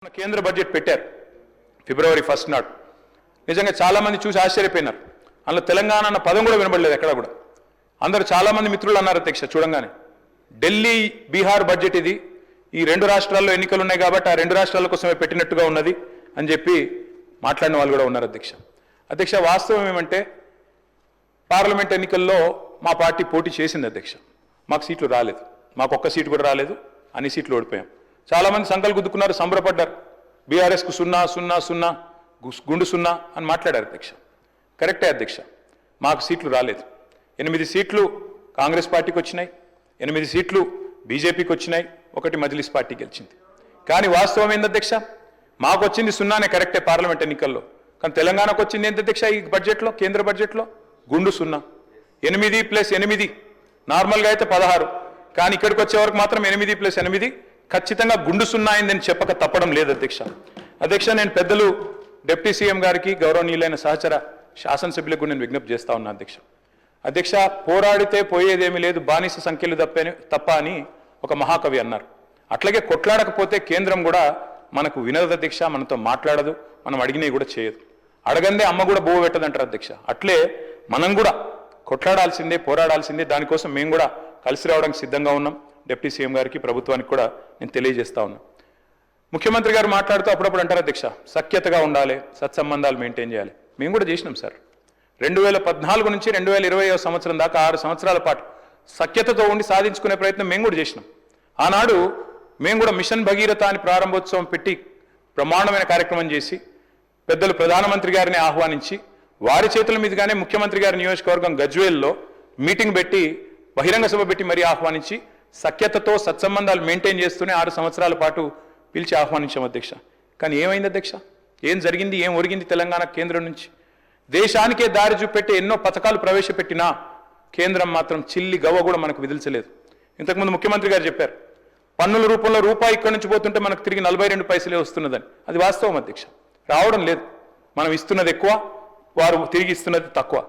కేంద్ర బడ్జెట్ పెట్టారు ఫిబ్రవరి 1 నాడు. నిజంగా చాలా మంది చూసి ఆశ్చర్యపోయినారు. అందులో తెలంగాణ అన్న పదం కూడా వినబడలేదు ఎక్కడ కూడా. అందరూ చాలా మంది మిత్రులు అన్నారు అధ్యక్ష చూడంగానే ఢిల్లీ బీహార్ బడ్జెట్ ఇది, ఈ రెండు రాష్ట్రాల్లో ఎన్నికలు ఉన్నాయి కాబట్టి ఆ రెండు రాష్ట్రాల కోసమే పెట్టినట్టుగా ఉన్నది అని చెప్పి మాట్లాడిన వాళ్ళు కూడా ఉన్నారు అధ్యక్ష. అధ్యక్ష వాస్తవం ఏమంటే పార్లమెంట్ ఎన్నికల్లో మా పార్టీ పోటీ చేసింది అధ్యక్ష. మాకు సీట్లు రాలేదు, మాకు ఒక్క సీటు కూడా రాలేదు, అన్ని సీట్లు ఓడిపోయాం. చాలామంది సంకలు గుద్దుకున్నారు, సంబరపడ్డారు. బీఆర్ఎస్కు 0-0-0 గుండు 0 అని మాట్లాడారు అధ్యక్ష. కరెక్టే అధ్యక్ష, మాకు సీట్లు రాలేదు. 8 సీట్లు కాంగ్రెస్ పార్టీకి వచ్చినాయి, 8 సీట్లు బీజేపీకి వచ్చినాయి, 1 మజ్లిస్ పార్టీ గెలిచింది. కానీ వాస్తవం ఏంది అధ్యక్ష, మాకు వచ్చింది 0నే కరెక్టే పార్లమెంట్ ఎన్నికల్లో. కానీ తెలంగాణకు వచ్చింది ఏంటి అధ్యక్ష ఈ బడ్జెట్లో, కేంద్ర బడ్జెట్లో గుండు 0. 8 + 8 నార్మల్గా అయితే 16, కానీ ఇక్కడికి వచ్చే వరకు మాత్రం 8 + 8 ఖచ్చితంగా గుండు 0 అయిందని చెప్పక తప్పడం లేదు అధ్యక్ష. అధ్యక్ష నేను పెద్దలు డిప్యూటీ సీఎం గారికి గౌరవనీయులైన సహచర శాసనసభ్యులకు నేను విజ్ఞప్తి చేస్తా ఉన్నా అధ్యక్ష. అధ్యక్ష పోరాడితే పోయేదేమీ లేదు, బానిస సంఖ్యలు తప్ప అని ఒక మహాకవి అన్నారు. అట్లాగే కొట్లాడకపోతే కేంద్రం కూడా మనకు వినదు అధ్యక్ష, మనతో మాట్లాడదు, మనం అడిగినవి కూడా చేయదు. అడగందే అమ్మ కూడా బోవ పెట్టదంటారు అధ్యక్ష. అట్లే మనం కూడా కొట్లాడాల్సిందే, పోరాడాల్సిందే. దానికోసం మేము కూడా కలిసి రావడానికి సిద్ధంగా ఉన్నాం. డిప్యూటీ సీఎం గారికి ప్రభుత్వానికి కూడా నేను తెలియజేస్తా ఉన్నా. ముఖ్యమంత్రి గారు మాట్లాడుతూ అప్పుడప్పుడు అంటారు అధ్యక్ష సఖ్యతగా ఉండాలి, సత్సంబంధాలు మెయింటైన్ చేయాలి. మేము కూడా చేసినాం సార్. 2014 నుంచి 2020 సంవత్సరం దాకా 6 సంవత్సరాల పాటు సఖ్యతతో ఉండి సాధించుకునే ప్రయత్నం మేము కూడా చేసినాం. ఆనాడు మేము కూడా మిషన్ భగీరథ అని ప్రారంభోత్సవం పెట్టి బ్రహ్మాండమైన కార్యక్రమం చేసి పెద్దలు ప్రధానమంత్రి గారిని ఆహ్వానించి వారి చేతుల మీదుగానే ముఖ్యమంత్రి గారి నియోజకవర్గం గజ్వేల్లో మీటింగ్ పెట్టి బహిరంగ సభ పెట్టి మరీ ఆహ్వానించి సఖ్యతతో సత్సంబంధాలు మెయింటైన్ చేస్తూనే 6 సంవత్సరాల పాటు పిలిచి ఆహ్వానించాం అధ్యక్ష. కానీ ఏమైంది అధ్యక్ష, ఏం జరిగింది, ఏం ఒరిగింది తెలంగాణ కేంద్రం నుంచి? దేశానికే దారి చూపెట్టి ఎన్నో పథకాలు ప్రవేశపెట్టినా కేంద్రం మాత్రం చిల్లి గవ్వ కూడా మనకు విధిల్చలేదు. ఇంతకుముందు ముఖ్యమంత్రి గారు చెప్పారు పన్నుల రూపంలో రూపాయి ఇక్కడి నుంచి పోతుంటే మనకు తిరిగి 42 పైసలే వస్తున్నదని. అది వాస్తవం అధ్యక్ష, రావడం లేదు. మనం ఇస్తున్నది ఎక్కువ, వారు తిరిగి ఇస్తున్నది తక్కువ.